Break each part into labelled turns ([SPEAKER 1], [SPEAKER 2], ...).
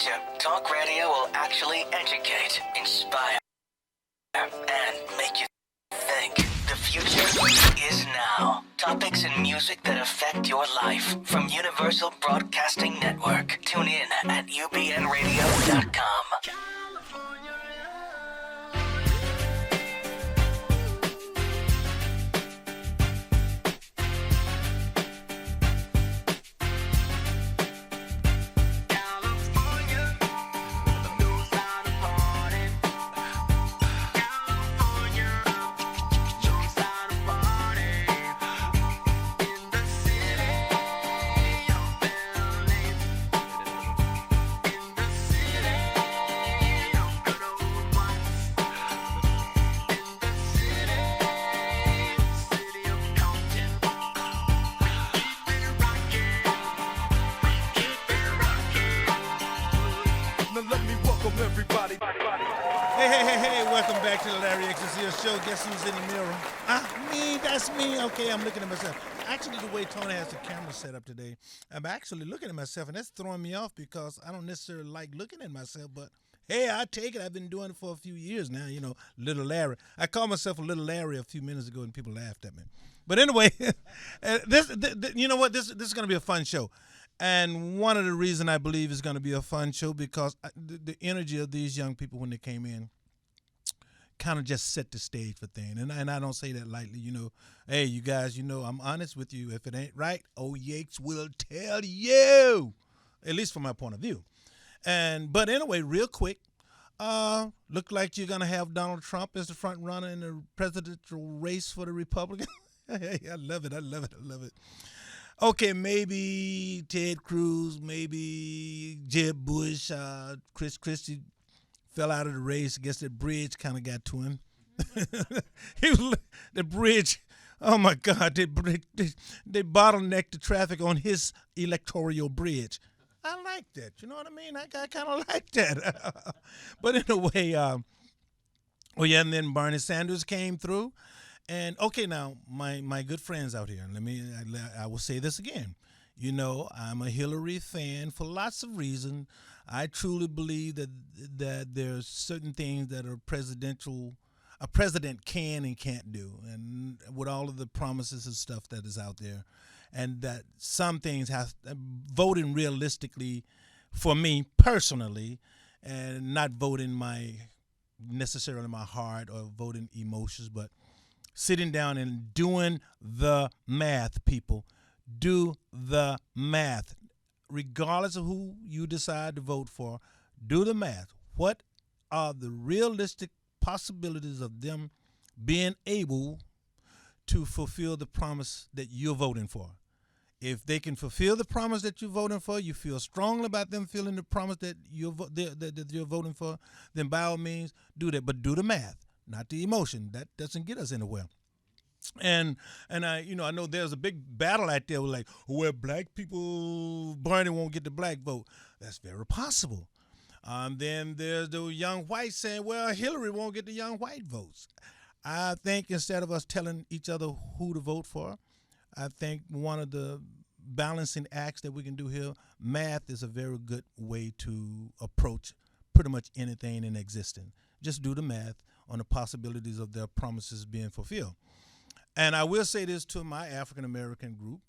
[SPEAKER 1] future, talk radio will actually educate, inspire, and make you think. The future is now. Topics and music that affect your life from Universal Broadcasting Network. Tune in at ubnradio.com.
[SPEAKER 2] Welcome back to the Larry Exorcist Show. Guess who's in the mirror? Me, that's me. Okay, I'm looking at myself. Actually, the way Tony has the camera set up today, I'm actually looking at myself, and that's throwing me off because I don't necessarily like looking at myself, but hey, I take it. I've been doing it for a few years now, you know, Little Larry. I called myself a Little Larry a few minutes ago, and people laughed at me. But anyway, you know what? This is going to be a fun show. And one of the reasons I believe it's going to be a fun show because the energy of these young people when they came in kind of just set the stage for things. And I don't say that lightly, you know. Hey, you guys, you know, I'm honest with you. If it ain't right, old Yates will tell you, at least from my point of view. But anyway, real quick, look like you're going to have Donald Trump as the front runner in the presidential race for the Republican. Hey, I love it. Okay, maybe Ted Cruz, maybe Jeb Bush, Chris Christie fell out of the race. I guess that bridge kind of got to him. The bridge, oh my God, they bottlenecked the traffic on his electoral bridge. I like that. You know what I mean? I kind of like that. But in a way, and then Bernie Sanders came through. And okay, now my good friends out here, I will say this again. You know, I'm a Hillary fan for lots of reasons. I truly believe that there's certain things that a president can and can't do, and with all of the promises and stuff that is out there, and that some things voting realistically for me personally, and not voting necessarily my heart or voting emotions, but sitting down and doing the math, people. Do the math. Regardless of who you decide to vote for, do the math. What are the realistic possibilities of them being able to fulfill the promise that you're voting for? If they can fulfill the promise that you're voting for, you feel strongly about them filling the promise that you're voting for, then by all means do that. But do the math, not the emotion. That doesn't get us anywhere. And I know there's a big battle out there with like, well, black people, Bernie won't get the black vote. That's very possible. Then there's the young whites saying, well, Hillary won't get the young white votes. I think instead of us telling each other who to vote for, I think one of the balancing acts that we can do here, math is a very good way to approach pretty much anything in existence. Just do the math on the possibilities of their promises being fulfilled. And I will say this to my African-American group.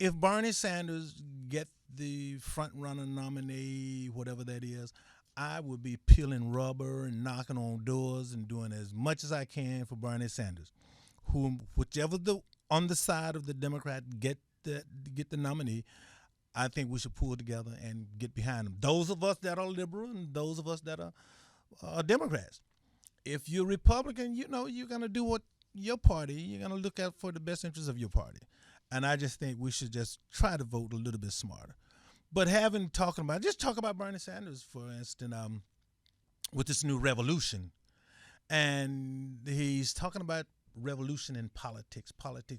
[SPEAKER 2] If Bernie Sanders get the front-runner nominee, whatever that is, I would be peeling rubber and knocking on doors and doing as much as I can for Bernie Sanders. Whichever on the side of the Democrat get the nominee, I think we should pull together and get behind them. Those of us that are liberal and those of us that are Democrats. If you're Republican, you know you're going to do what your party, you're going to look out for the best interests of your party. And I just think we should just try to vote a little bit smarter. But talk about Bernie Sanders, for instance, with this new revolution. And he's talking about revolution in politics.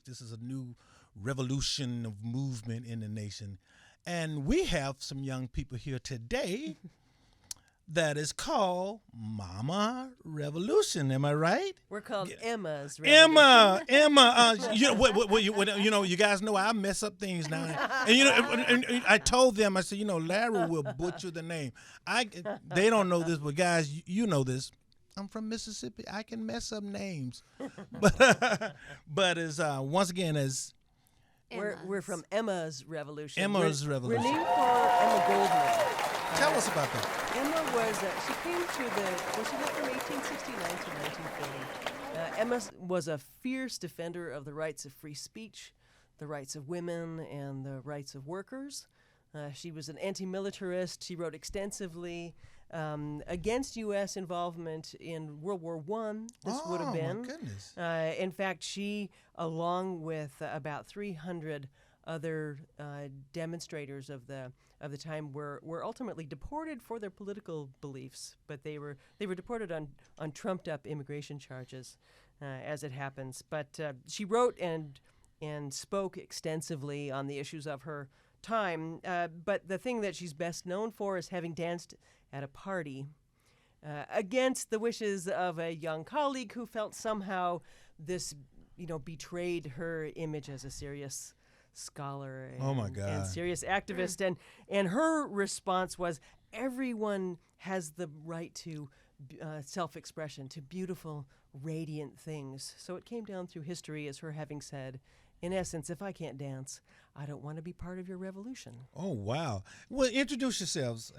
[SPEAKER 2] This is a new revolution of movement in the nation. And we have some young people here today that is called Mama Revolution. Am I right?
[SPEAKER 3] We're called Emma's Revolution.
[SPEAKER 2] Emma. You guys know I mess up things now. And I told them, I said, Larry will butcher the name. They don't know this, but guys, you know this. I'm from Mississippi. I can mess up names, but as once again as
[SPEAKER 3] we're from Emma's Revolution.
[SPEAKER 2] Emma's Revolution.
[SPEAKER 3] We're named for Emma Goldman.
[SPEAKER 2] Tell us about that.
[SPEAKER 3] Emma was she came to she lived from 1869 to 1940. Emma was a fierce defender of the rights of free speech, the rights of women, and the rights of workers. She was an anti-militarist. She wrote extensively against U.S. involvement in World War I. This would have been.
[SPEAKER 2] My goodness.
[SPEAKER 3] In fact, she, along with about 300 other demonstrators of the time, were ultimately deported for their political beliefs. But they were deported on trumped-up immigration charges, as it happens. But she wrote and spoke extensively on the issues of her time, but the thing that she's best known for is having danced at a party against the wishes of a young colleague who felt somehow this, betrayed her image as a serious scholar and serious activist. And her response was, everyone has the right to self-expression, to beautiful, radiant things. So it came down through history as her having said, in essence, if I can't dance, I don't want to be part of your revolution.
[SPEAKER 2] Oh, wow. Well, introduce yourselves.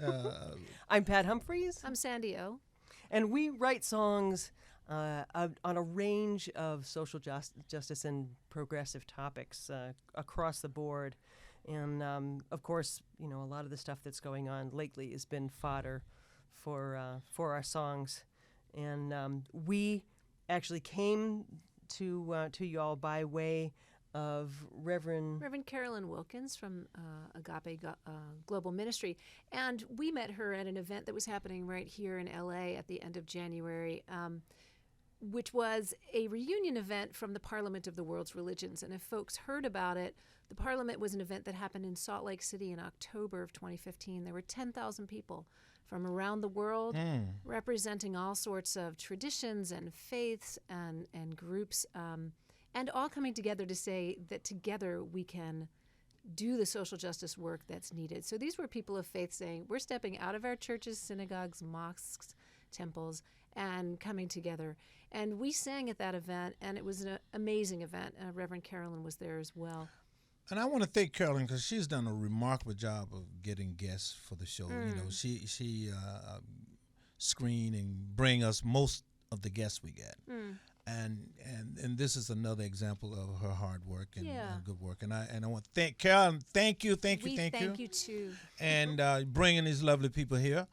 [SPEAKER 3] I'm Pat Humphries.
[SPEAKER 4] I'm Sandy O.
[SPEAKER 3] And we write songs on a range of social justice and progressive topics across the board. And, of course, a lot of the stuff that's going on lately has been fodder for our songs. And we actually came to y'all by way of Rev
[SPEAKER 4] Carolyn Wilkins from Agape Global Ministry. And we met her at an event that was happening right here in LA at the end of January, which was a reunion event from the Parliament of the World's Religions. And if folks heard about it, the Parliament was an event that happened in Salt Lake City in October of 2015. There were 10,000 people from around the world representing all sorts of traditions and faiths and groups, and all coming together to say that together we can do the social justice work that's needed. So these were people of faith saying, we're stepping out of our churches, synagogues, mosques, temples, and coming together. And we sang at that event, and it was an amazing event. Reverend Carolyn was there as well.
[SPEAKER 2] And I want to thank Carolyn because she's done a remarkable job of getting guests for the show. She screen and bring us most of the guests we get. And this is another example of her hard work and good work. And I want to thank Carolyn. Thank you.
[SPEAKER 4] Thank you too.
[SPEAKER 2] And bringing these lovely people here.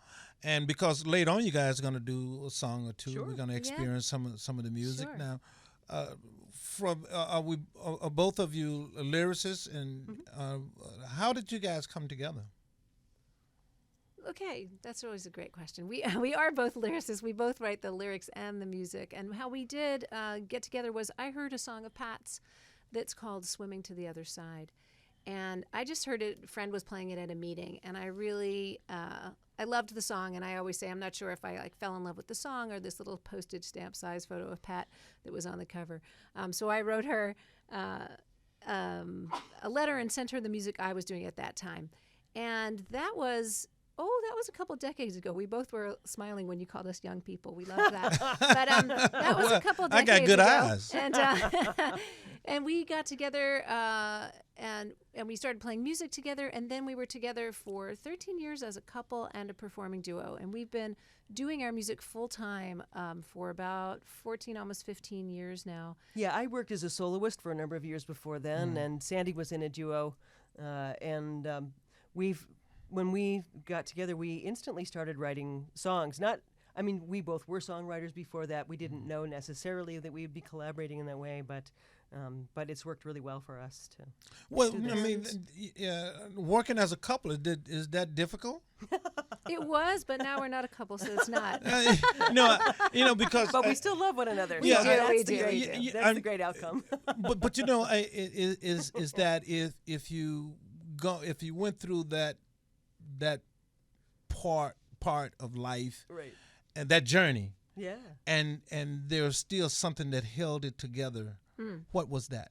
[SPEAKER 2] And because later on you guys are going to do a song or two, we're going to experience some of the music now. Are both of you lyricists? And how did you guys come together?
[SPEAKER 4] Okay, that's always a great question. We are both lyricists. We both write the lyrics and the music. And how we did get together was I heard a song of Pat's that's called Swimming to the Other Side. And I just heard it, a friend was playing it at a meeting. And I really, I loved the song. And I always say, I'm not sure if I fell in love with the song or this little postage stamp size photo of Pat that was on the cover. So I wrote her a letter and sent her the music I was doing at that time. And that was a couple decades ago. We both were smiling when you called us young people. We loved that. But that was a couple decades ago.
[SPEAKER 2] I got good eyes.
[SPEAKER 4] And we got together and we started playing music together. And then we were together for 13 years as a couple and a performing duo. And we've been doing our music full time for about 14, almost 15 years now.
[SPEAKER 3] Yeah, I worked as a soloist for a number of years before then, and Sandy was in a duo. When we got together, we instantly started writing songs. We both were songwriters before that. We didn't know necessarily that we would be collaborating in that way, but it's worked really well for us to.
[SPEAKER 2] Well, working as a couple is that difficult?
[SPEAKER 4] It was, but now we're not a couple, so it's not.
[SPEAKER 2] Because
[SPEAKER 3] but we still love one another.
[SPEAKER 4] We do.
[SPEAKER 3] That's the great outcome.
[SPEAKER 2] but is that if you went through that part part of life
[SPEAKER 3] Right.
[SPEAKER 2] and that journey,
[SPEAKER 3] Yeah.
[SPEAKER 2] and there was still something that held it together. What was that?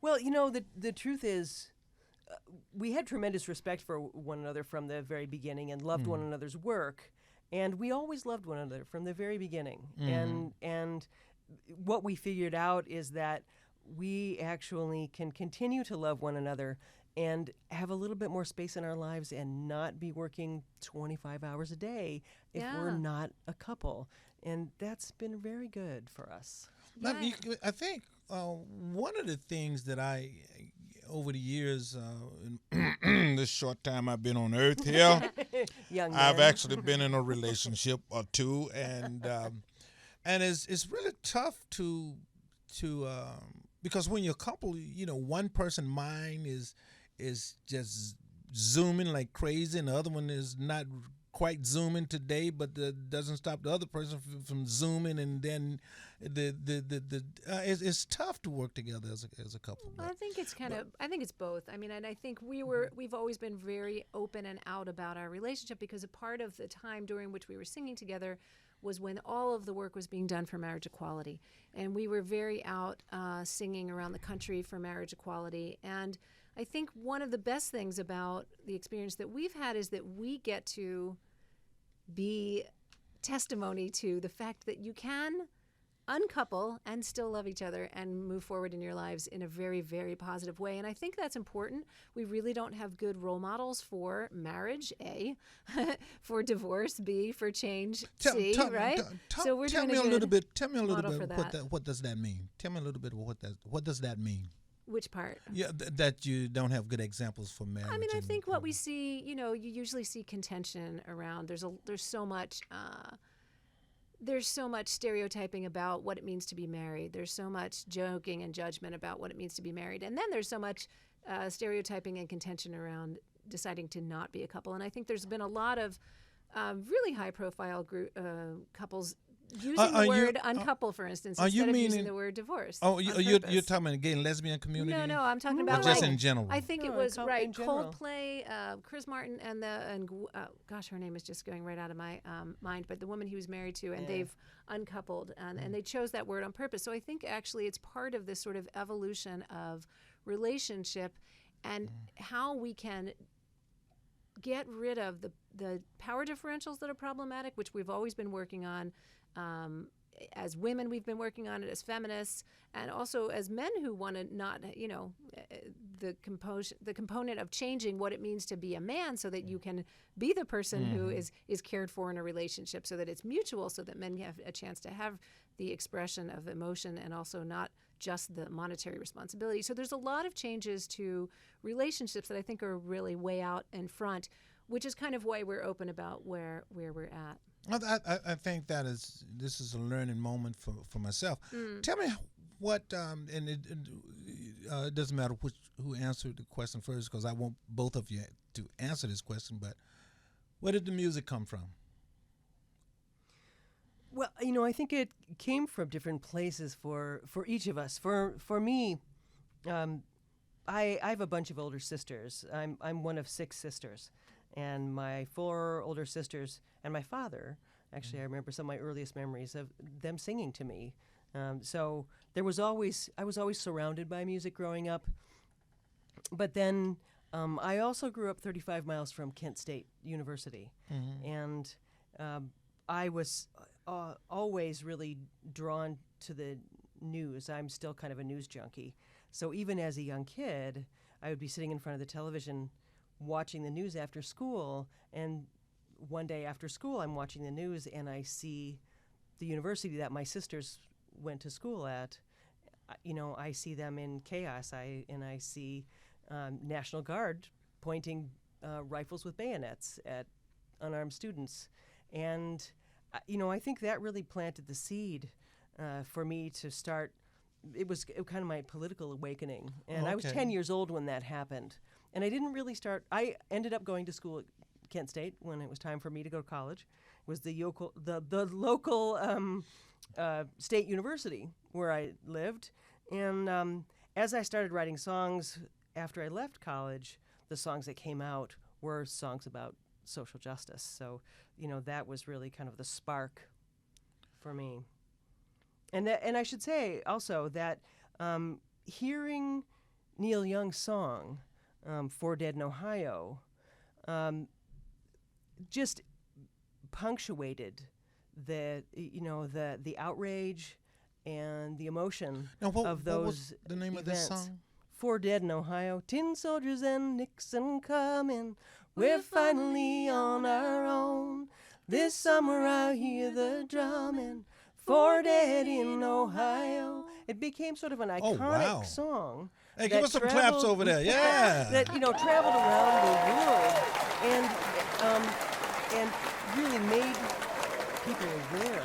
[SPEAKER 3] Well, the truth is, we had tremendous respect for one another from the very beginning and loved one another's work, and we always loved one another from the very beginning. And what we figured out is that we actually can continue to love one another and have a little bit more space in our lives and not be working 25 hours a day if we're
[SPEAKER 4] Yeah.
[SPEAKER 3] not a couple. And that's been very good for us.
[SPEAKER 2] I think one of the things that over the years, in this short time I've been on Earth here,
[SPEAKER 3] Young
[SPEAKER 2] I've
[SPEAKER 3] men.
[SPEAKER 2] actually been in a relationship or two, and it's really tough to because when you're a couple, one person mind is just zooming like crazy, and the other one is not quite zooming today, but doesn't stop the other person from zooming, and then it's tough to work together as a couple.
[SPEAKER 4] Well, I think it's I think it's both. I mean, and I think we've always been very open and out about our relationship, because a part of the time during which we were singing together was when all of the work was being done for marriage equality. And we were very out singing around the country for marriage equality. And I think one of the best things about the experience that we've had is that we get to be testimony to the fact that you can uncouple and still love each other and move forward in your lives in a very, very positive way. And I think that's important. We really don't have good role models for marriage, A, for divorce, B, for change, C, right? So we're doing a good
[SPEAKER 2] Tell me a little
[SPEAKER 4] model for
[SPEAKER 2] bit
[SPEAKER 4] that.
[SPEAKER 2] what does that mean? Tell me a little bit what does that mean?
[SPEAKER 4] Which part?
[SPEAKER 2] Yeah, that you don't have good examples for marriage.
[SPEAKER 4] I mean, I
[SPEAKER 2] and-
[SPEAKER 4] think what we see, you usually see contention around. There's so much stereotyping about what it means to be married. There's so much joking and judgment about what it means to be married, and then there's so much stereotyping and contention around deciding to not be a couple. And I think there's been a lot of really high-profile couples using the word uncouple, for instance, instead of using the word divorce.
[SPEAKER 2] Oh,
[SPEAKER 4] on
[SPEAKER 2] you're
[SPEAKER 4] purpose.
[SPEAKER 2] talking about the gay and lesbian community?
[SPEAKER 4] No, I'm talking
[SPEAKER 2] Or
[SPEAKER 4] about
[SPEAKER 2] just
[SPEAKER 4] like,
[SPEAKER 2] in general?
[SPEAKER 4] I think it
[SPEAKER 3] No,
[SPEAKER 4] was right.
[SPEAKER 3] in general.
[SPEAKER 4] Coldplay, Chris Martin, and gosh, her name is just going right out of my mind. But the woman he was married to, and they've uncoupled, and they chose that word on purpose. So I think actually it's part of this sort of evolution of relationship, and how we can get rid of the power differentials that are problematic, which we've always been working on. As women, we've been working on it as feminists, and also as men who want to not, the component of changing what it means to be a man, so that you can be the person who is cared for in a relationship, so that it's mutual, so that men have a chance to have the expression of emotion and also not just the monetary responsibility. So there's a lot of changes to relationships that I think are really way out in front, which is kind of why we're open about where we're at.
[SPEAKER 2] I think this is a learning moment for myself. Tell me what, and it doesn't matter who answered the question first, because I want both of you to answer this question, but where did the music come from?
[SPEAKER 3] Well, I think it came from different places for each of us. For me, I have a bunch of older sisters. I'm one of 6 sisters, and my 4 older sisters and my father. Actually, I remember some of my earliest memories of them singing to me. So I was always surrounded by music growing up. But then I also grew up 35 miles from Kent State University, and I was always really drawn to the news. I'm still kind of a news junkie. So even as a young kid, I would be sitting in front of the television watching the news after school, and one day after school I'm watching the news and I see the university that my sisters went to school at. I see them in chaos. I see National Guard pointing rifles with bayonets at unarmed students. And I think that really planted the seed for me to start. It was kind of my political awakening. And I was 10 years old when that happened. And I didn't really start. I ended up going to school at Kent State when it was time for me to go to college. It was the local state university where I lived. And as I started writing songs after I left college, the songs that came out were songs about social justice. So, that was really kind of the spark for me. And I should say also that hearing Neil Young's song, "For Dead in Ohio," just punctuated the outrage and the emotion of those
[SPEAKER 2] what was the name
[SPEAKER 3] events.
[SPEAKER 2] of this song?
[SPEAKER 3] "For Dead in Ohio," tin soldiers and Nixon coming, we're finally on our own. This summer I hear the drumming, for dead in Ohio. It became sort of an iconic song.
[SPEAKER 2] Hey, give us some claps over there. Yeah.
[SPEAKER 3] That traveled around the world and really made people aware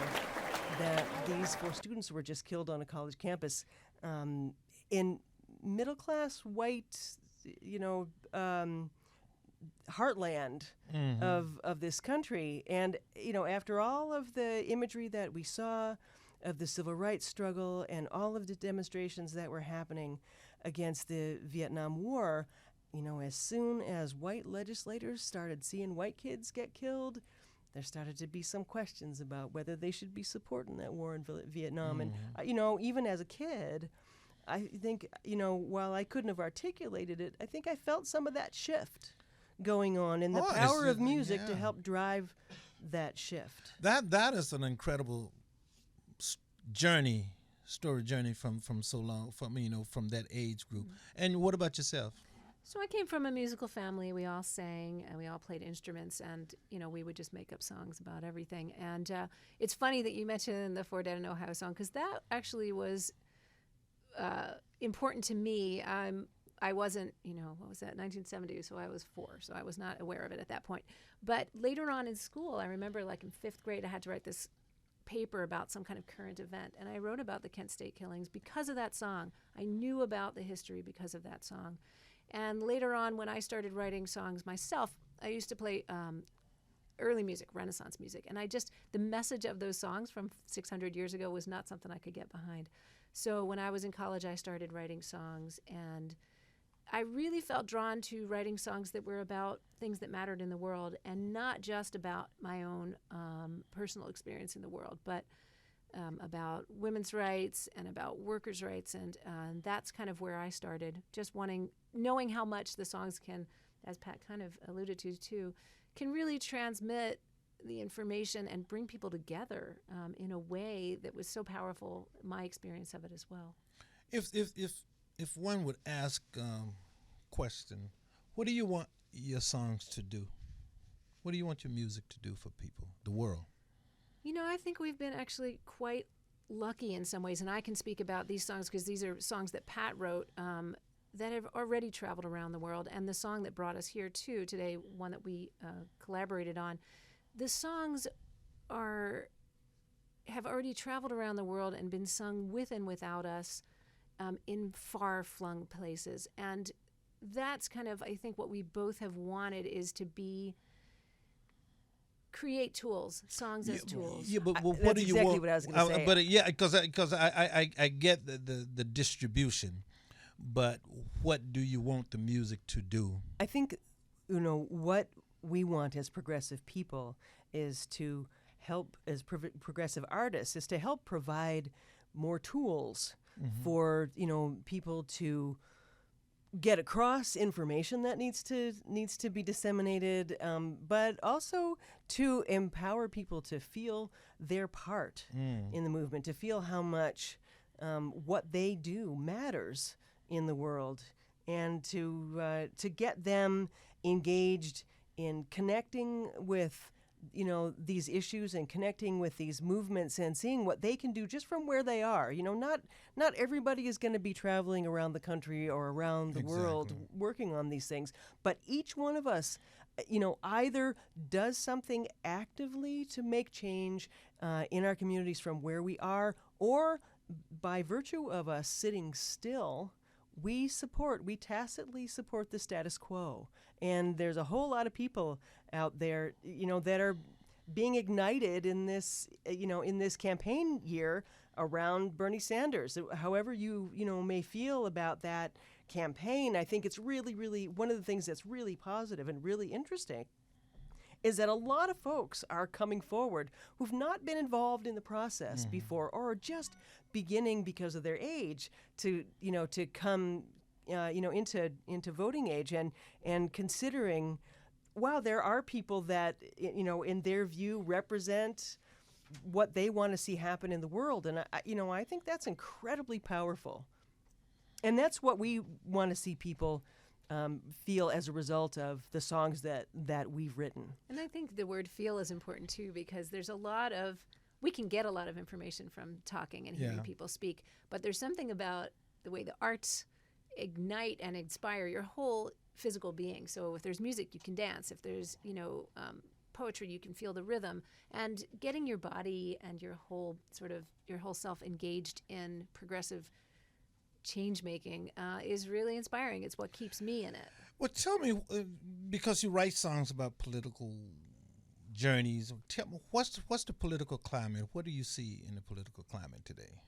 [SPEAKER 3] that these 4 students were just killed on a college campus in middle-class white, heartland of this country. And after all of the imagery that we saw of the civil rights struggle and all of the demonstrations that were happening against the Vietnam War, as soon as white legislators started seeing white kids get killed, there started to be some questions about whether they should be supporting that war in Vietnam. And even as a kid, I think while I couldn't have articulated it, I think I felt some of that shift going on, and the power of music to help drive that shift.
[SPEAKER 2] That is an incredible story journey from so long, from that age group. And what about yourself?
[SPEAKER 4] So I came from a musical family. We all sang and we all played instruments, and we would just make up songs about everything. And it's funny that you mentioned the "For Dead in Ohio" song, because that actually was important to me. I wasn't, what was that, 1970, so I was 4, so I was not aware of it at that point. But later on in school, I remember like in 5th grade, I had to write this paper about some kind of current event, and I wrote about the Kent State killings because of that song. I knew about the history because of that song. And later on, when I started writing songs myself, I used to play early music, Renaissance music, and the message of those songs from 600 years ago was not something I could get behind. So when I was in college, I started writing songs, and I really felt drawn to writing songs that were about things that mattered in the world, and not just about my own personal experience in the world, but about women's rights and about workers' rights. And that's kind of where I started, just knowing how much the songs can, as Pat kind of alluded to too, can really transmit the information and bring people together in a way that was so powerful, my experience of it as well.
[SPEAKER 2] If one would ask question, what do you want your songs to do? What do you want your music to do for people, the world?
[SPEAKER 4] I think we've been actually quite lucky in some ways, and I can speak about these songs because these are songs that Pat wrote that have already traveled around the world, and the song that brought us here too today, one that we collaborated on. The songs have already traveled around the world and been sung with and without us in far-flung places. And that's kind of, I think, what we both have wanted is to create tools, songs as tools.
[SPEAKER 2] Yeah, but what
[SPEAKER 3] that's
[SPEAKER 2] do you
[SPEAKER 3] exactly
[SPEAKER 2] want?
[SPEAKER 3] what I was going to say.
[SPEAKER 2] But because I get the distribution, but what do you want the music to do?
[SPEAKER 3] I think, what we want as progressive people is to help, as progressive artists, is to help provide more tools for people to get across information that needs to be disseminated, but also to empower people to feel their part in the movement, to feel how much what they do matters in the world, and to get them engaged in connecting with these issues and connecting with these movements and seeing what they can do just from where they are. Not everybody is going to be traveling around the country or around the world working on these things, but each one of us, either does something actively to make change in our communities from where we are, or by virtue of us sitting still, we tacitly support the status quo. And there's a whole lot of people out there, that are being ignited in this, in this campaign year around Bernie Sanders. However you may feel about that campaign, I think it's really, really one of the things that's really positive and really interesting is that a lot of folks are coming forward who've not been involved in the process before, or are just beginning because of their age to come into voting age, and considering, wow, there are people that in their view represent what they want to see happen in the world, and I think that's incredibly powerful, and that's what we want to see people feel as a result of the songs that we've written.
[SPEAKER 4] And I think the word "feel" is important too, because there's we can get a lot of information from talking and hearing people speak, but there's something about the way the arts ignite and inspire your whole physical being. So if there's music, you can dance. If there's poetry, you can feel the rhythm, and getting your body and your whole self engaged in progressive change making is really inspiring. It's what keeps me in it.
[SPEAKER 2] Well, tell me, because you write songs about political journeys, tell me, what's the political climate? What do you see in the political climate today?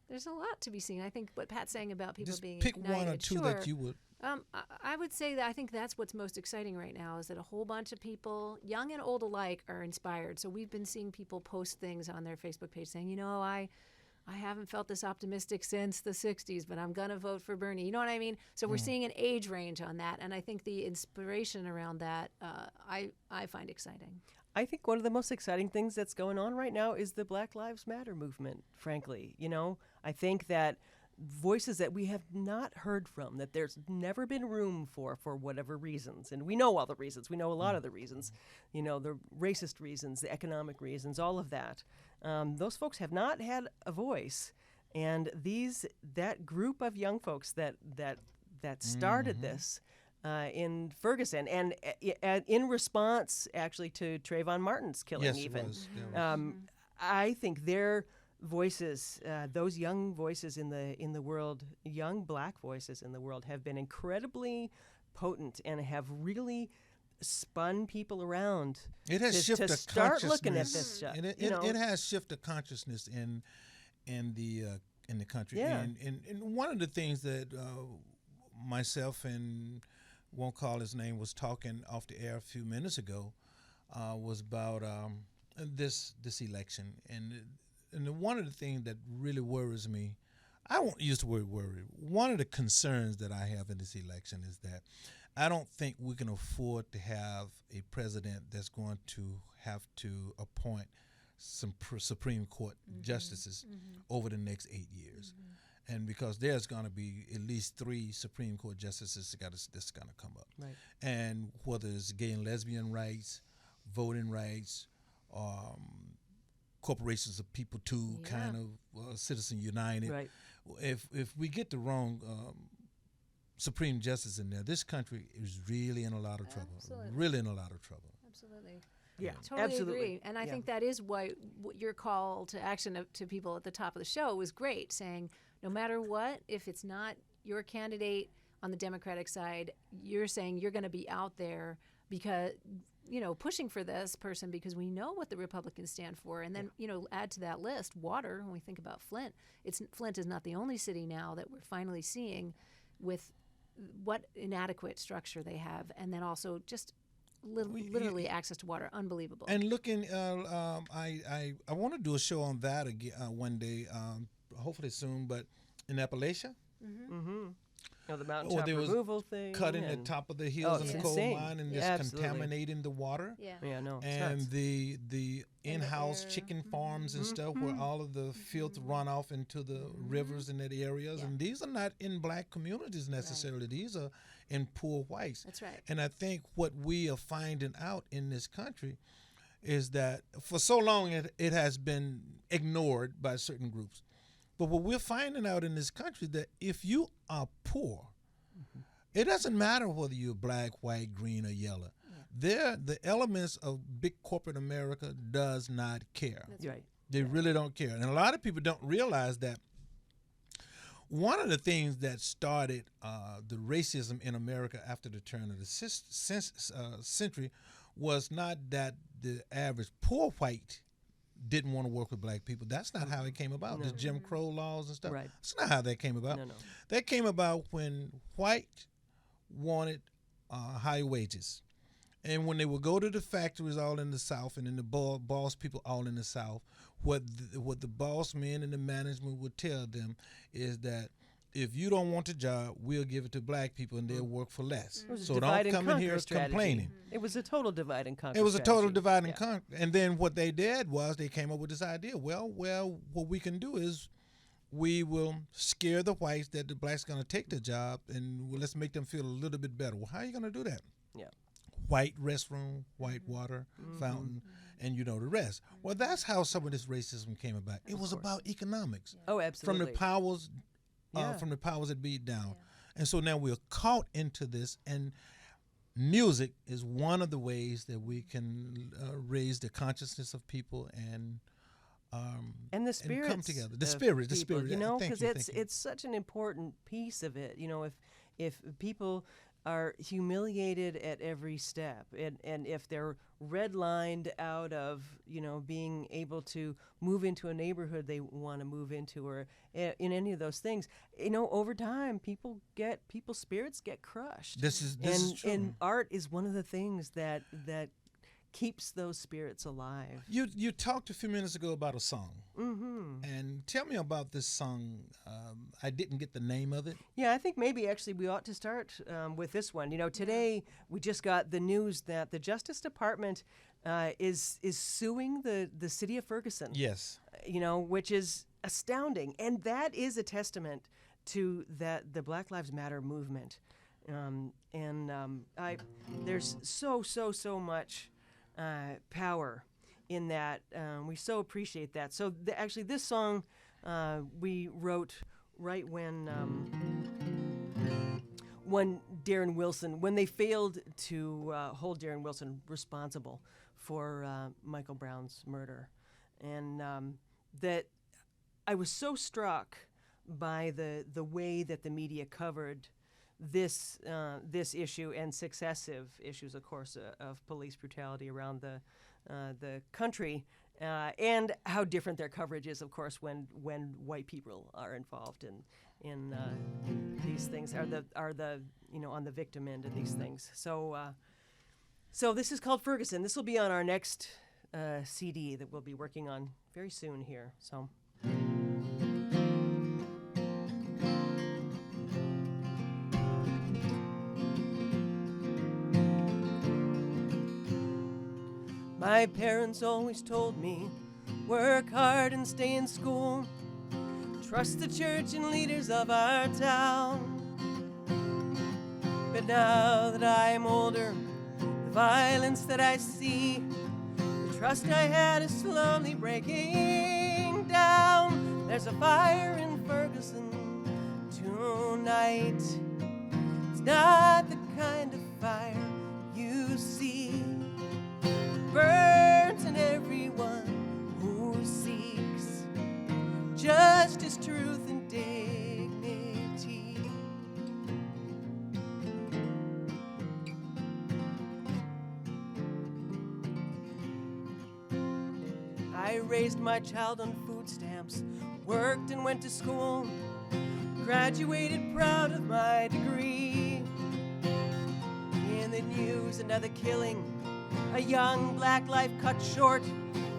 [SPEAKER 4] There's a lot to be seen. I think what Pat's saying about people
[SPEAKER 2] Just
[SPEAKER 4] being
[SPEAKER 2] pick
[SPEAKER 4] ignited,
[SPEAKER 2] one or two that you would.
[SPEAKER 4] I would say that I think that's what's most exciting right now, is that a whole bunch of people, young and old alike, are inspired. So we've been seeing people post things on their Facebook page saying, I haven't felt this optimistic since the 60s, but I'm going to vote for Bernie. You know what I mean? So we're seeing an age range on that, and I think the inspiration around that I find exciting.
[SPEAKER 3] I think one of the most exciting things that's going on right now is the Black Lives Matter movement, frankly. I think that voices that we have not heard from, that there's never been room for whatever reasons. And we know all the reasons. We know a lot of the reasons. The racist reasons, the economic reasons, all of that. Those folks have not had a voice. And that group of young folks that started this in Ferguson, and in response, actually, to Trayvon Martin's killing,
[SPEAKER 2] Yes,
[SPEAKER 3] even.
[SPEAKER 2] it was.
[SPEAKER 3] I think their voices, those young voices in the world, young Black voices in the world, have been incredibly potent and have really spun people around.
[SPEAKER 2] It has shifted
[SPEAKER 3] to start
[SPEAKER 2] consciousness.
[SPEAKER 3] looking at this stuff.
[SPEAKER 2] It has shifted consciousness in the country.
[SPEAKER 3] Yeah.
[SPEAKER 2] And one of the things that myself and won't call his name was talking off the air a few minutes ago was about this election, and one of the things that really worries me, I won't use the word worry. One of the concerns that I have in this election is that I don't think we can afford to have a president that's going to have to appoint some Supreme Court justices over the next 8 years. And because there's going to be at least 3 Supreme Court justices that's going to come up.
[SPEAKER 3] Right.
[SPEAKER 2] And whether it's gay and lesbian rights, voting rights, corporations of people too, kind of Citizen United.
[SPEAKER 3] Right.
[SPEAKER 2] If we get the wrong Supreme Justice in there, this country is really in a lot of trouble.
[SPEAKER 4] Absolutely.
[SPEAKER 2] Really in a lot of trouble.
[SPEAKER 4] Absolutely.
[SPEAKER 3] Yeah,
[SPEAKER 4] Totally
[SPEAKER 3] absolutely.
[SPEAKER 4] agree. And I think that is why your call to action to people at the top of the show was great, saying no matter what, if it's not your candidate on the Democratic side, you're saying you're going to be out there because, pushing for this person because we know what the Republicans stand for. And then, add to that list water. When we think about Flint, Flint is not the only city now that we're finally seeing with what inadequate structure they have. And then also just literally access to water, unbelievable.
[SPEAKER 2] And looking, I want to do a show on that again one day, hopefully soon. But in Appalachia,
[SPEAKER 3] The mountaintop
[SPEAKER 2] there was
[SPEAKER 3] removal thing,
[SPEAKER 2] cutting the top of the hills in
[SPEAKER 3] it's
[SPEAKER 2] the coal
[SPEAKER 3] insane.
[SPEAKER 2] mine and
[SPEAKER 3] Yeah,
[SPEAKER 2] just
[SPEAKER 3] absolutely.
[SPEAKER 2] contaminating the water.
[SPEAKER 3] Yeah, no, it's
[SPEAKER 2] And
[SPEAKER 3] nuts.
[SPEAKER 2] the in-house
[SPEAKER 4] air.
[SPEAKER 2] chicken farms and stuff, where all of the filth run off into the rivers in that areas. And these are not in Black communities necessarily. These are in poor whites.
[SPEAKER 4] That's right.
[SPEAKER 2] And I think what we are finding out in this country is that for so long it has been ignored by certain groups. But what we're finding out in this country, that if you are poor, it doesn't matter whether you're black, white, green, or yellow. The elements of big corporate America does not care.
[SPEAKER 3] That's right.
[SPEAKER 2] They really don't care. And a lot of people don't realize that one of the things that started the racism in America after the turn of the century was not that the average poor white didn't want to work with Black people. That's not how it came about. The Jim Crow laws and stuff.
[SPEAKER 3] Right.
[SPEAKER 2] That's not how that came about.
[SPEAKER 3] No.
[SPEAKER 2] That came about when white wanted high wages, And when they would go to the factories all in the South, and then the boss people all in the South, what the boss men and the management would tell them is that if you don't want the job, we'll give it to black people and they'll work for less.
[SPEAKER 3] It was a
[SPEAKER 2] So
[SPEAKER 3] divide
[SPEAKER 2] don't
[SPEAKER 3] and
[SPEAKER 2] come in here
[SPEAKER 3] conquer strategy.
[SPEAKER 2] complaining.
[SPEAKER 3] It was a total divide and conquer.
[SPEAKER 2] It was a total
[SPEAKER 3] strategy.
[SPEAKER 2] divide and
[SPEAKER 3] Yeah.
[SPEAKER 2] conquer. And then what they did was they came up with this idea. Well, what we can do is we will scare the whites that the blacks going to take the job, and let's make them feel a little bit better. Well, how are you going to do that?
[SPEAKER 3] Yeah.
[SPEAKER 2] White restroom, white water fountain, and you know the rest. Well, that's how some of this racism came about. It was about economics.
[SPEAKER 3] Oh, absolutely.
[SPEAKER 2] From the powers,
[SPEAKER 3] Yeah.
[SPEAKER 2] from the powers that be down. And so now we're caught into this, and music is one of the ways that we can raise the consciousness of people and
[SPEAKER 3] the spirits
[SPEAKER 2] come together. The
[SPEAKER 3] of
[SPEAKER 2] spirit, the
[SPEAKER 3] people,
[SPEAKER 2] spirit.
[SPEAKER 3] you know,
[SPEAKER 2] Thank
[SPEAKER 3] because
[SPEAKER 2] you,
[SPEAKER 3] it's
[SPEAKER 2] thank you.
[SPEAKER 3] it's such an important piece of it. You know, if people are humiliated at every step, and if they're redlined out of, you know, being able to move into a neighborhood they want to move into, or in any of those things, you know, over time people's spirits get crushed.
[SPEAKER 2] This is true.
[SPEAKER 3] And art is one of the things that keeps those spirits alive.
[SPEAKER 2] You talked a few minutes ago about a song,
[SPEAKER 3] Mm-hmm.
[SPEAKER 2] and tell me about this song. I didn't get the name of it.
[SPEAKER 3] Yeah, I think maybe actually we ought to start with this one. You know, today we just got the news that the Justice Department is suing the city of Ferguson.
[SPEAKER 2] Yes.
[SPEAKER 3] You know, which is astounding, and that is a testament to the Black Lives Matter movement. There's so much power in that. We so appreciate that. So actually, this song we wrote right when Darren Wilson, when they failed to hold Darren Wilson responsible for Michael Brown's murder, and that I was so struck by the way that the media covered this issue and successive issues, of course, of police brutality around the country, and how different their coverage is, of course, when white people are involved in these things, are the you know, on the victim end of these things. So this is called Ferguson. This will be on our next CD that we'll be working on very soon here. So. My parents always told me, work hard and stay in school. Trust the church and leaders of our town. But now that I am older, the violence that I see, the trust I had is slowly breaking down. There's a fire in Ferguson tonight. It's not the kind of fire you see. Burns in everyone who seeks justice, truth, and dignity. I raised my child on food stamps, worked and went to school, graduated proud of my degree. In the news, another killing, a young black life cut short.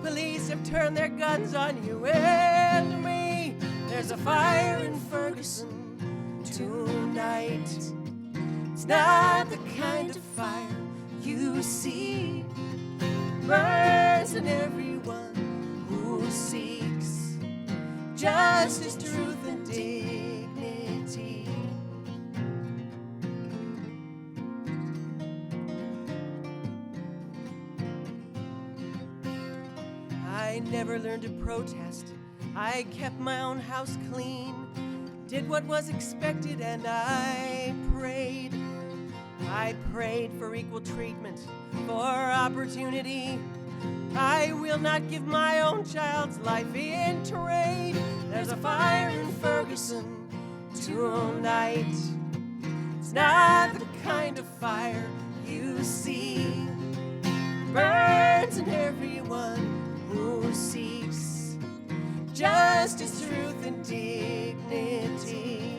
[SPEAKER 3] Police have turned their guns on you and me. There's a fire in Ferguson tonight. It's not the kind of fire you see. Burns in everyone who seeks justice, truth, and dignity. I never learned to protest. I kept my own house clean, did what was expected, and I prayed. I prayed for equal treatment, for opportunity. I will not give my own child's life in trade. There's a fire in Ferguson tonight. It's not the kind of fire you see. Burns in everyone who seeks justice, truth, and dignity.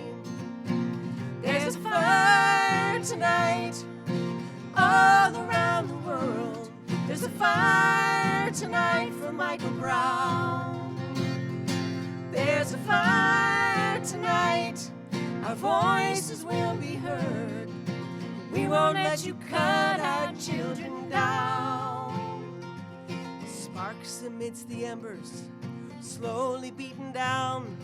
[SPEAKER 3] There's a fire tonight all around the There's a fire tonight for Michael Brown. There's a fire tonight. Our voices will be heard. We won't let you cut our children down. Sparks amidst the embers, slowly beaten down.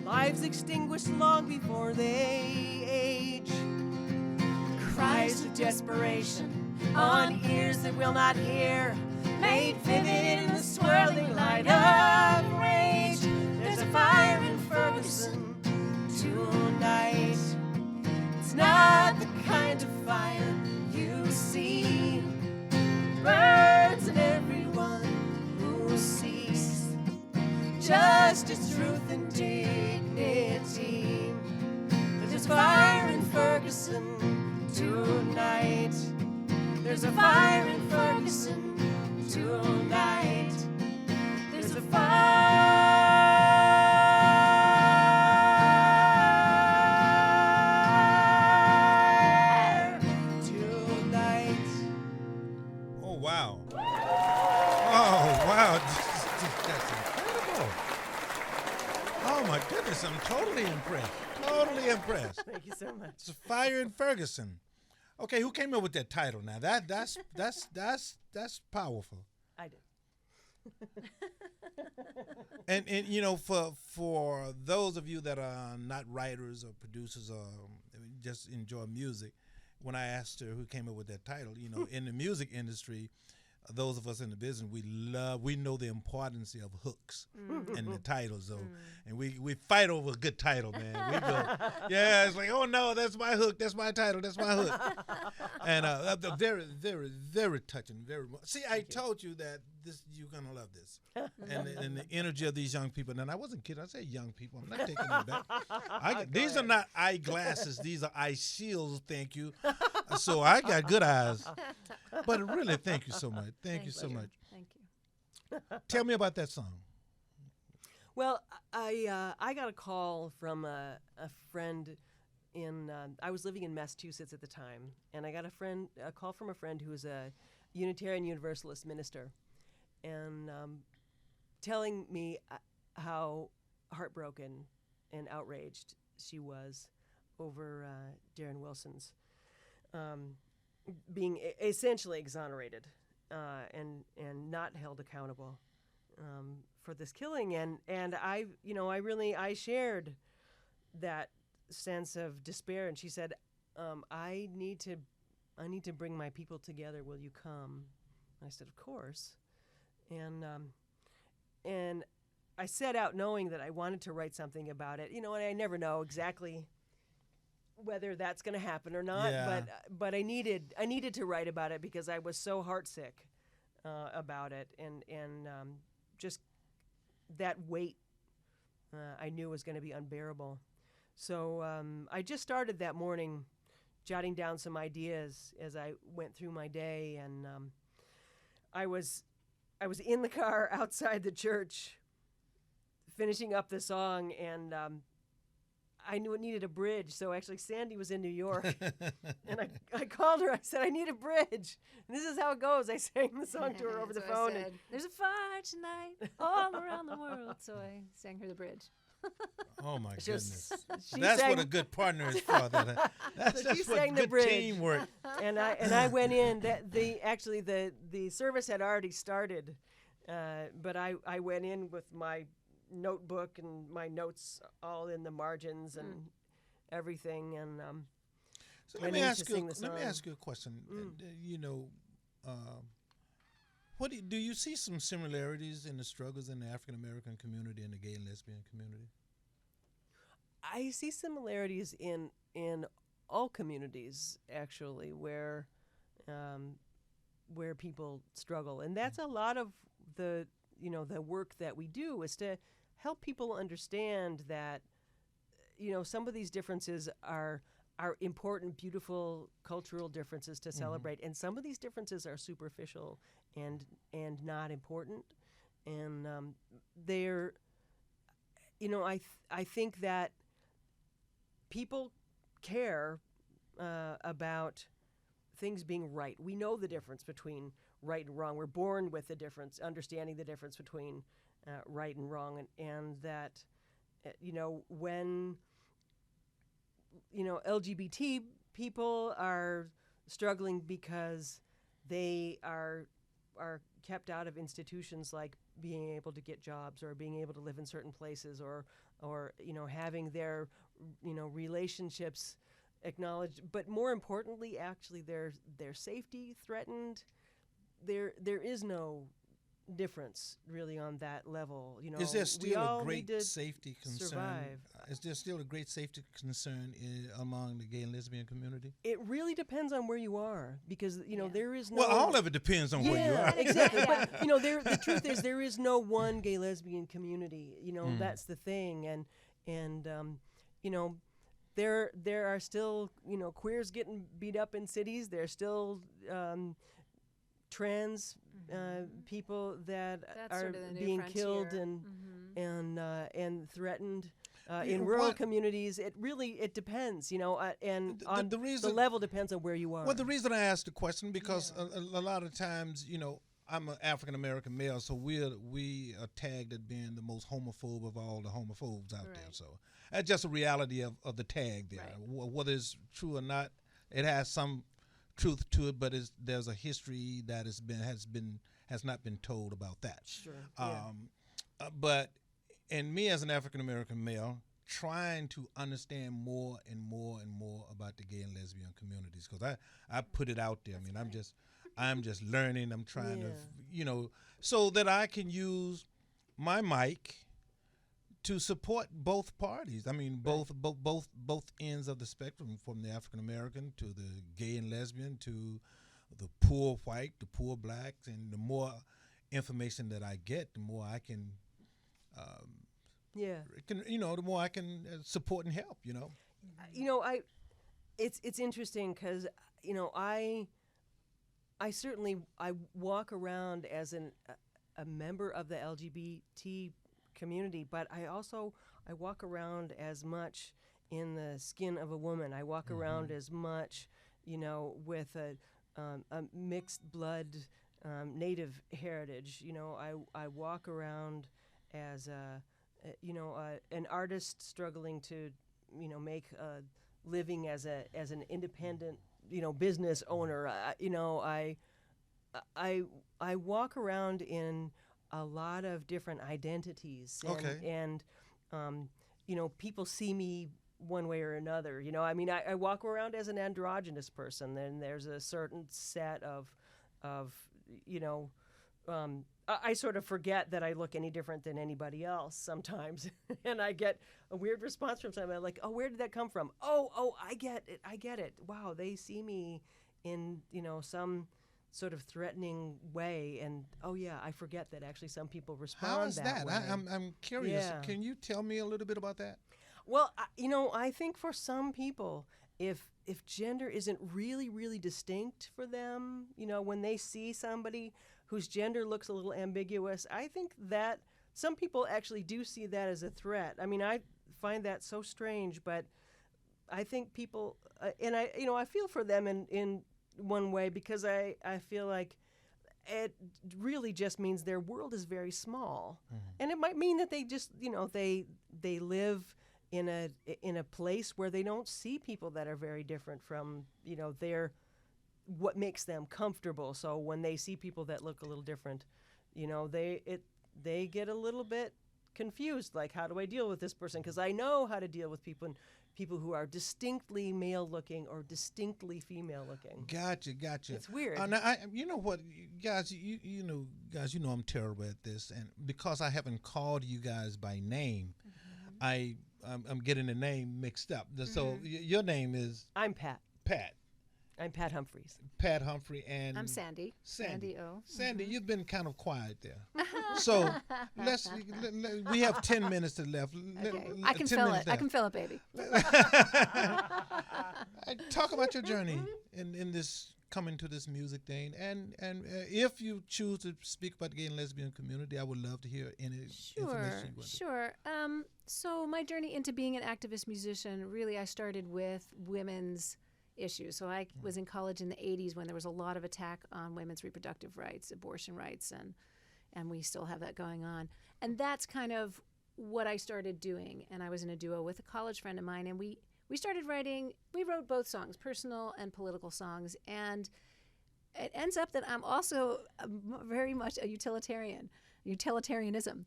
[SPEAKER 3] Lives extinguished long before they age. Cries of desperation on ears that will not hear, made vivid in the swirling light of rage. There's a fire in Ferguson tonight. It's not the kind of fire you see. Birds and everyone who seeks justice, truth, and dignity. There's a fire in Ferguson tonight. There's a fire in Ferguson tonight. There's a fire tonight.
[SPEAKER 2] Oh, wow. Oh, wow. That's incredible. Oh, my goodness. I'm totally impressed. Totally impressed.
[SPEAKER 3] Thank you so much.
[SPEAKER 2] It's a fire in Ferguson. Okay, who came up with that title now? That's powerful.
[SPEAKER 3] I did.
[SPEAKER 2] And you know, for those of you that are not writers or producers or just enjoy music, when I asked her who came up with that title, you know, in the music industry, those of us in the business, we know the importance of hooks in the titles, though, and we fight over a good title, man. We go, yeah, it's like, oh no, that's my hook, that's my title, that's my hook, and very, very, very touching, very. See, I told you that you're gonna love this, and the energy of these young people. And I wasn't kidding. I said young people. I'm not taking it back. These are not eyeglasses. These are eye shields. Thank you. So I got good eyes. But really, thank you so much. Thank you so much.
[SPEAKER 4] Thank you.
[SPEAKER 2] Tell me about that song.
[SPEAKER 3] Well, I got a call from a friend in I was living in Massachusetts at the time, and I got a call from a friend who was a Unitarian Universalist minister, and telling me how heartbroken and outraged she was over Darren Wilson's being essentially exonerated and not held accountable for this killing, and I shared that sense of despair, and she said, I need to bring my people together. Will you come? And I said, of course. And I set out knowing that I wanted to write something about it, and I never know exactly whether that's going to happen or not.
[SPEAKER 2] Yeah.
[SPEAKER 3] But I needed to write about it because I was so heartsick about it, and just that weight I knew was going to be unbearable. So I just started that morning, jotting down some ideas as I went through my day, and I was in the car outside the church, finishing up the song, and I knew it needed a bridge. So actually, Sandy was in New York, and I called her. I said, I need a bridge. And this is how it goes. I sang the song to her over the
[SPEAKER 4] So I
[SPEAKER 3] phone.
[SPEAKER 4] said, there's a fire tonight all around the world. So I sang her the bridge.
[SPEAKER 2] Oh my goodness!
[SPEAKER 3] She
[SPEAKER 2] That's
[SPEAKER 3] sang-
[SPEAKER 2] what a good partner is for. That's
[SPEAKER 3] So she
[SPEAKER 2] what
[SPEAKER 3] sang the
[SPEAKER 2] good
[SPEAKER 3] bridge.
[SPEAKER 2] teamwork.
[SPEAKER 3] And I went in. The service had already started, but I went in with my notebook and my notes all in the margins and everything, and
[SPEAKER 2] So
[SPEAKER 3] went
[SPEAKER 2] let me
[SPEAKER 3] in
[SPEAKER 2] ask
[SPEAKER 3] to
[SPEAKER 2] you.
[SPEAKER 3] sing the
[SPEAKER 2] Let me
[SPEAKER 3] song.
[SPEAKER 2] ask you a question. What do you see some similarities in the struggles in the African American community and the gay and lesbian community?
[SPEAKER 3] I see similarities in all communities, actually, where people struggle, and that's a lot of the work that we do, is to help people understand that some of these differences are important, beautiful cultural differences to celebrate, and some of these differences are superficial and not important, and they're I think that people care about things being right. We know the difference between right and wrong. We're born with the difference, understanding the difference between right and wrong, and that when LGBT people are struggling because they are kept out of institutions like being able to get jobs or being able to live in certain places or having their relationships acknowledged, but more importantly actually their safety threatened. There is no difference really on that level.
[SPEAKER 2] Is there still a great
[SPEAKER 3] need to
[SPEAKER 2] safety concern?
[SPEAKER 3] survive.
[SPEAKER 2] Is there still a great safety concern among the gay and lesbian community?
[SPEAKER 3] It really depends on where you are, because there is no.
[SPEAKER 2] Well, all of it depends on where you are.
[SPEAKER 3] Exactly. But the truth is there is no one gay lesbian community. That's the thing, and there are still queers getting beat up in cities. There's still trans people that
[SPEAKER 4] That's
[SPEAKER 3] are
[SPEAKER 4] sort of the new
[SPEAKER 3] being
[SPEAKER 4] frontier.
[SPEAKER 3] killed and threatened in rural communities. It depends, and on the level depends on where you are.
[SPEAKER 2] Well, the reason I asked the question because a lot of times, I'm an African-American male, so we are tagged as being the most homophobe of all the homophobes out there. So that's just a reality of the tag there.
[SPEAKER 4] Right.
[SPEAKER 2] Whether it's true or not, it has some truth to it, but there's a history that has not been told about that.
[SPEAKER 3] Sure.
[SPEAKER 2] But me as an African-American male, trying to understand more and more and more about the gay and lesbian communities, because I put it out there. I mean, I'm just learning. I'm trying to, so that I can use my mic to support both parties. I mean, both ends of the spectrum, from the African American to the gay and lesbian to the poor white, the poor blacks, and the more information that I get, the more I can, the more I can support and help.
[SPEAKER 3] It's interesting because I certainly walk around as a member of the LGBT community, but I walk around as much in the skin of a woman. I walk around as much, with a mixed blood Native heritage. I walk around as an artist struggling to make a living as an independent business owner. I walk around in a lot of different identities, and people see me one way or another. I walk around as an androgynous person, and there's a certain set of I sort of forget that I look any different than anybody else sometimes, and I get a weird response from somebody like, "Oh, where did that come from?" Oh, I get it. Wow, they see me in some sort of threatening way, and I forget that actually some people respond.
[SPEAKER 2] How is that?
[SPEAKER 3] Way.
[SPEAKER 2] I'm curious.
[SPEAKER 3] Yeah.
[SPEAKER 2] Can you tell me a little bit about that?
[SPEAKER 3] Well, I think for some people, if gender isn't really, really distinct for them, when they see somebody whose gender looks a little ambiguous, I think that some people actually do see that as a threat. I mean, I find that so strange, but I think people, and I feel for them in one way, because I feel like it really just means their world is very small, and it might mean that they just they live in a place where they don't see people that are very different from their what makes them comfortable. So when they see people that look a little different, they get a little bit confused, like, how do I deal with this person? Because I know how to deal with people who are distinctly male looking or distinctly female looking.
[SPEAKER 2] Gotcha.
[SPEAKER 3] It's weird.
[SPEAKER 2] Now, you know what, guys, guys, I'm terrible at this, and because I haven't called you guys by name, I'm getting the name mixed up. So your name is?
[SPEAKER 3] I'm Pat.
[SPEAKER 2] Pat.
[SPEAKER 3] I'm Pat Humphries.
[SPEAKER 2] Pat Humphrey, and
[SPEAKER 4] I'm Sandy. Sandy O.
[SPEAKER 2] Sandy, you've been kind of quiet there. So we have 10 minutes left.
[SPEAKER 4] Okay. I can fill it. I can fill it, baby.
[SPEAKER 2] Talk about your journey in this coming to this music thing, and if you choose to speak about the gay and lesbian community, I would love to hear any information.
[SPEAKER 4] Sure. So my journey into being an activist musician, really, I started with women's issues. So I was in college in the 80s when there was a lot of attack on women's reproductive rights, abortion rights, and we still have that going on. And that's kind of what I started doing. And I was in a duo with a college friend of mine, and we started writing. We wrote both songs, personal and political songs, and it ends up that I'm also very much a utilitarianism.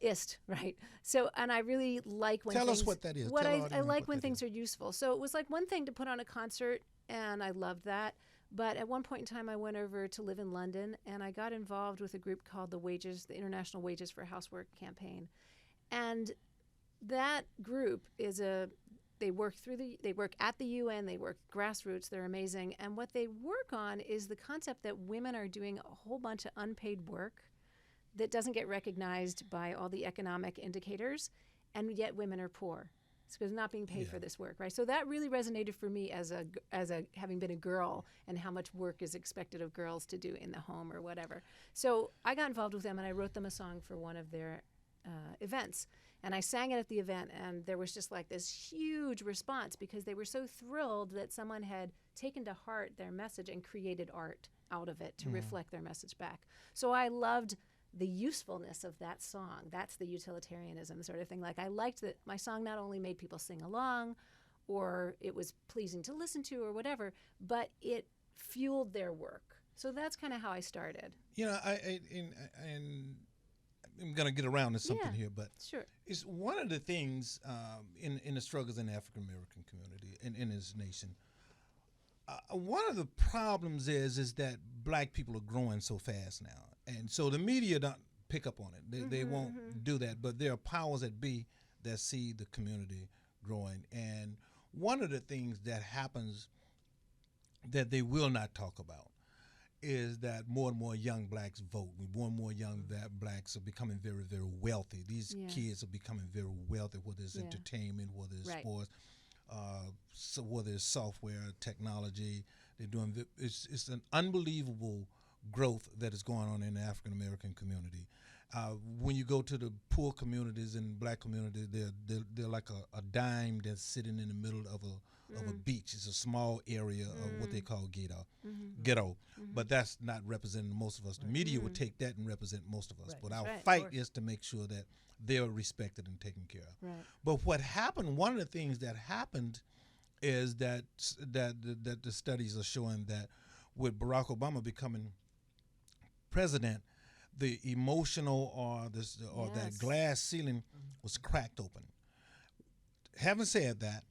[SPEAKER 4] Ist, right? So, and I really like when
[SPEAKER 2] Tell us what that is.
[SPEAKER 4] What
[SPEAKER 2] Tell
[SPEAKER 4] I like
[SPEAKER 2] what
[SPEAKER 4] when
[SPEAKER 2] that
[SPEAKER 4] things
[SPEAKER 2] is.
[SPEAKER 4] are useful. So it was like one thing to put on a concert, and I loved that. But at one point in time, I went over to live in London, and I got involved with a group called the International Wages for Housework campaign, and that group is they work at the UN, they work grassroots, they're amazing, and what they work on is the concept that women are doing a whole bunch of unpaid work that doesn't get recognized by all the economic indicators, and yet women are poor. It's because not being paid for this work, right? So that really resonated for me as a having been a girl, and how much work is expected of girls to do in the home or whatever. So I got involved with them, and I wrote them a song for one of their events, and I sang it at the event, and there was just like this huge response because they were so thrilled that someone had taken to heart their message and created art out of it to reflect their message back. So I loved the usefulness of that song. That's the utilitarianism sort of thing. Like, I liked that my song not only made people sing along or it was pleasing to listen to or whatever, but it fueled their work. So that's kind of how I started.
[SPEAKER 2] You know, I'm going to get around to something here, but
[SPEAKER 4] Sure.
[SPEAKER 2] it's one of the things in the struggles in the African-American community in this nation. One of the problems is that black people are growing so fast now. And so the media don't pick up on it. They won't do that. But there are powers that be that see the community growing. And one of the things that happens that they will not talk about is that more and more young blacks vote. More and more young blacks are becoming very, very wealthy. These kids are becoming very wealthy, whether it's entertainment, whether it's sports, so whether it's software, technology. They're doing. It's an unbelievable growth that is going on in the African American community. When you go to the poor communities and black communities, they're like a dime that's sitting in the middle of a beach. It's a small area of what they call ghetto. But that's not representing most of us. The media would take that and represent most of us.
[SPEAKER 3] Right.
[SPEAKER 2] But our
[SPEAKER 3] Right,
[SPEAKER 2] fight is to make sure that they're respected and taken care of.
[SPEAKER 4] Right.
[SPEAKER 2] But what happened? One of the things that happened is that the studies are showing that with Barack Obama becoming president, the emotional or that glass ceiling was cracked open. Having said that,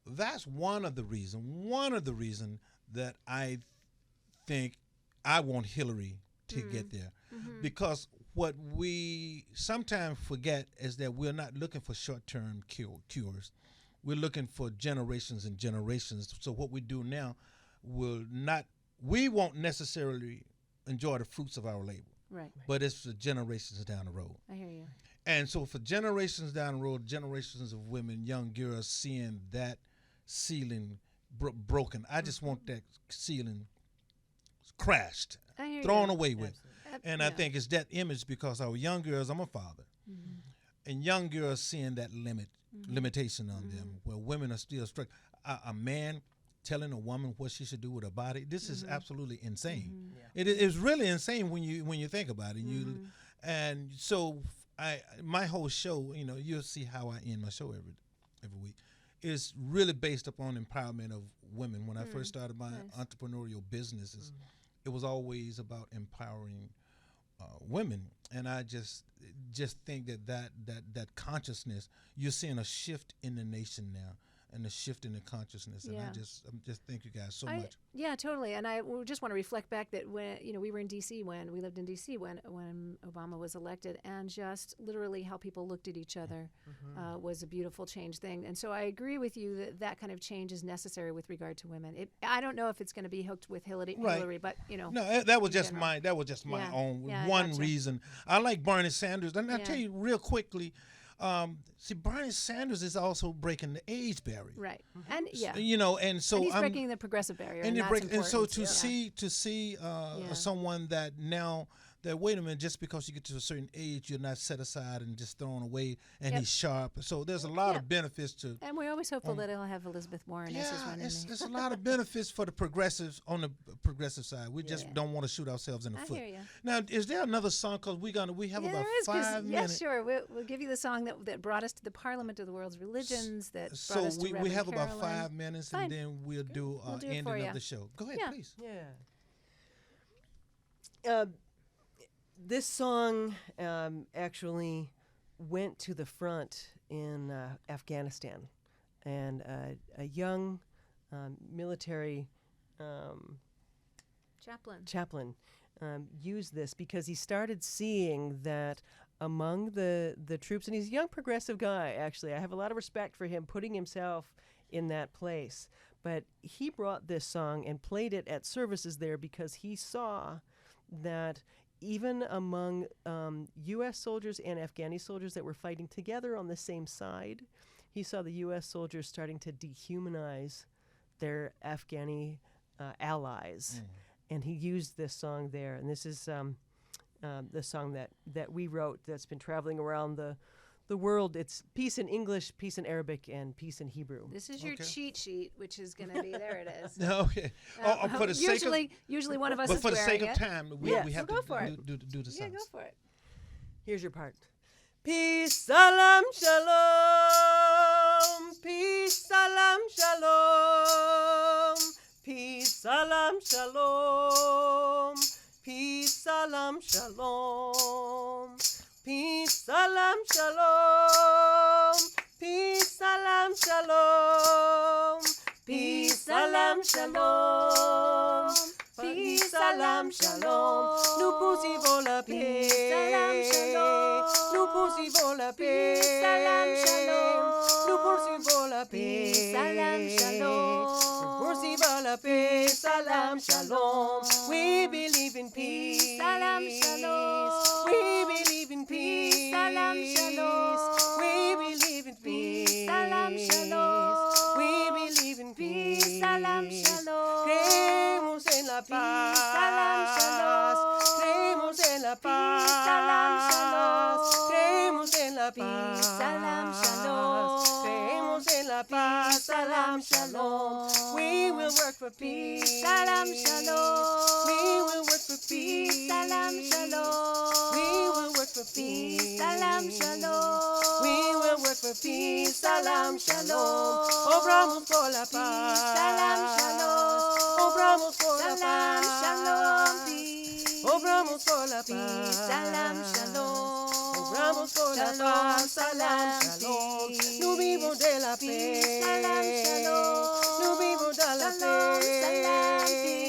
[SPEAKER 2] that's one of the reason that I think I want Hillary to get there, because what we sometimes forget is that we're not looking for short-term cures. We're looking for generations and generations. So what we do now we won't necessarily enjoy the fruits of our labor.
[SPEAKER 4] Right.
[SPEAKER 2] But it's for generations down the road.
[SPEAKER 4] I hear you.
[SPEAKER 2] And so for generations down the road, generations of women, young girls seeing that ceiling broken. I just want that ceiling crashed,
[SPEAKER 4] I hear
[SPEAKER 2] thrown
[SPEAKER 4] you.
[SPEAKER 2] away with. And I think it's that image because our young girls, I'm a father, and young girls seeing that limitation on them, where women are still struggling. A man telling a woman what she should do with her body, this is absolutely insane. It is really insane when you think about it. And so my whole show, you'll see how I end my show every week, is really based upon empowerment of women. When I first started my entrepreneurial businesses, it was always about empowering women, and I just think that consciousness, you're seeing a shift in the nation now, and a shift in the consciousness, and I just thank you guys so much.
[SPEAKER 4] Yeah, totally. And I just want to reflect back that when we were in D.C. when we lived in D.C. when Obama was elected, and just literally how people looked at each other was a beautiful change thing. And so I agree with you that kind of change is necessary with regard to women. I don't know if it's going to be hooked with Hillary, but
[SPEAKER 2] No, that was just my own one reason. I like Bernie Sanders, and I'll tell you real quickly. See, Bernie Sanders is also breaking the age barrier,
[SPEAKER 4] right? And
[SPEAKER 2] and so
[SPEAKER 4] and he's breaking the progressive barrier,
[SPEAKER 2] and
[SPEAKER 4] that's important.
[SPEAKER 2] so to see someone that now that wait a minute, just because you get to a certain age, you're not set aside and just thrown away, and
[SPEAKER 4] Yep.
[SPEAKER 2] he's sharp. So there's a lot
[SPEAKER 4] Yep.
[SPEAKER 2] of benefits to.
[SPEAKER 4] And we're always hopeful that he'll have Elizabeth Warren as his running mate.
[SPEAKER 2] there's a lot of benefits for the progressives on the progressive side. We just
[SPEAKER 4] Yeah.
[SPEAKER 2] don't want to shoot ourselves in the
[SPEAKER 4] I
[SPEAKER 2] foot.
[SPEAKER 4] hear you.
[SPEAKER 2] Now, is there another song? Because we have about
[SPEAKER 4] there is,
[SPEAKER 2] 5 minutes.
[SPEAKER 4] Yeah, sure. We'll give you the song that brought us to the Parliament of the World's Religions. That
[SPEAKER 2] So
[SPEAKER 4] brought us to
[SPEAKER 2] we
[SPEAKER 4] Rev
[SPEAKER 2] have about
[SPEAKER 4] Carolyn.
[SPEAKER 2] 5 minutes,
[SPEAKER 4] Fine.
[SPEAKER 2] and then we'll do
[SPEAKER 4] We'll do it
[SPEAKER 2] ending
[SPEAKER 4] for
[SPEAKER 2] of
[SPEAKER 4] ya.
[SPEAKER 2] the show. Go ahead,
[SPEAKER 4] Yeah.
[SPEAKER 2] please.
[SPEAKER 3] Yeah. This song actually went to the front in Afghanistan, and a young military chaplain used this because he started seeing that among the troops, and he's a young progressive guy, actually. I have a lot of respect for him putting himself in that place. But he brought this song and played it at services there because he saw that even among U.S. soldiers and Afghani soldiers that were fighting together on the same side, he saw the U.S. soldiers starting to dehumanize their Afghani allies. And he used this song there. And this is the song that we wrote that's been traveling around the world. It's peace in English, peace in Arabic, and peace in Hebrew.
[SPEAKER 4] This is your cheat sheet, which is going to be there. It is.
[SPEAKER 2] Okay. For the sake of,
[SPEAKER 4] usually one of us
[SPEAKER 2] but
[SPEAKER 4] is
[SPEAKER 2] for the
[SPEAKER 4] wearing
[SPEAKER 2] sake of
[SPEAKER 4] it.
[SPEAKER 2] time, we
[SPEAKER 4] Yeah,
[SPEAKER 2] have
[SPEAKER 4] so go
[SPEAKER 2] to
[SPEAKER 4] for it.
[SPEAKER 2] do the
[SPEAKER 4] Yeah,
[SPEAKER 2] songs.
[SPEAKER 4] go for it.
[SPEAKER 3] Here's your part. Peace, salam, shalom. Peace, salam, shalom. Peace, salam, shalom. Peace, salam, shalom. Peace, salam, shalom. Peace, salam, shalom. Peace, salam, shalom. Peace, salam, shalom. Nous poursuivons la paix.
[SPEAKER 4] Salam, shalom.
[SPEAKER 3] Nous poursuivons la paix.
[SPEAKER 4] Salam, shalom.
[SPEAKER 3] Nous poursuivons la paix.
[SPEAKER 4] Salam, shalom.
[SPEAKER 3] Nous poursuivons la paix. Salam, shalom. We believe in peace.
[SPEAKER 4] Salam, shalom.
[SPEAKER 3] We believe in peace.
[SPEAKER 4] Salam, shalom.
[SPEAKER 3] We believe in peace.
[SPEAKER 4] Salam, shalom.
[SPEAKER 3] We believe in peace.
[SPEAKER 4] Salam, shalom.
[SPEAKER 3] Creemos en la paz.
[SPEAKER 4] Salam, shalom.
[SPEAKER 3] Creemos en la paz.
[SPEAKER 4] Salam, shalom.
[SPEAKER 3] Creemos en la paz.
[SPEAKER 4] Salam, shalom.
[SPEAKER 3] Creemos en la paz. Salam, shalom. We will work for peace.
[SPEAKER 4] Salam, shalom.
[SPEAKER 3] We will work for peace.
[SPEAKER 4] Salam, shalom.
[SPEAKER 3] We will work for peace.
[SPEAKER 4] Salam, shalom.
[SPEAKER 3] We will work for peace. Salam, shalom. Obramos por la paz.
[SPEAKER 4] Salam, shalom.
[SPEAKER 3] Obramos por la
[SPEAKER 4] Salam,
[SPEAKER 3] paz.
[SPEAKER 4] shalom. Peace.
[SPEAKER 3] Obramos por la paz.
[SPEAKER 4] Salam, shalom.
[SPEAKER 3] Obramos por la paz. Salam, shalom. Nous vivons de la paix.
[SPEAKER 4] Salam, shalom.
[SPEAKER 3] Nous vivons de la
[SPEAKER 4] Salam,
[SPEAKER 3] paix.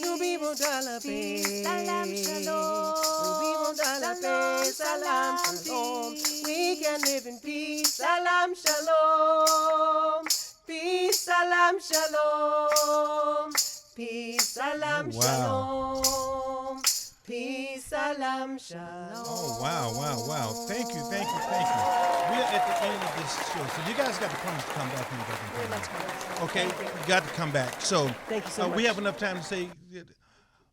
[SPEAKER 3] Nous vivons de la paix.
[SPEAKER 4] Salam, shalom.
[SPEAKER 3] Nous vivons de la paix. Salam, shalom. We can live in peace. Salam, shalom. Peace, salam, shalom. Peace, salam,
[SPEAKER 2] Wow.
[SPEAKER 3] shalom. Peace, salam, shalom.
[SPEAKER 2] Oh, wow. Thank you. We're at the end of this show, so you guys got to come back and okay, you got to come back. So
[SPEAKER 3] Thank you so much.
[SPEAKER 2] we have enough time to say,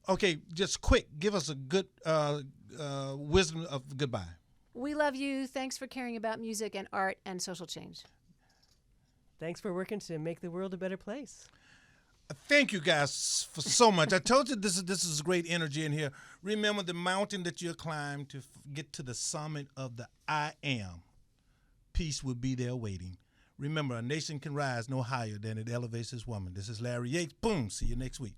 [SPEAKER 2] okay, just quick, give us a good wisdom of goodbye.
[SPEAKER 4] We love you. Thanks for caring about music and art and social change.
[SPEAKER 3] Thanks for working to make the world a better place.
[SPEAKER 2] Thank you guys for so much. I told you this is great energy in here. Remember the mountain that you climb to get to the summit of the I am. Peace will be there waiting. Remember, a nation can rise no higher than it elevates its woman. This is Larry Yates. Boom. See you next week.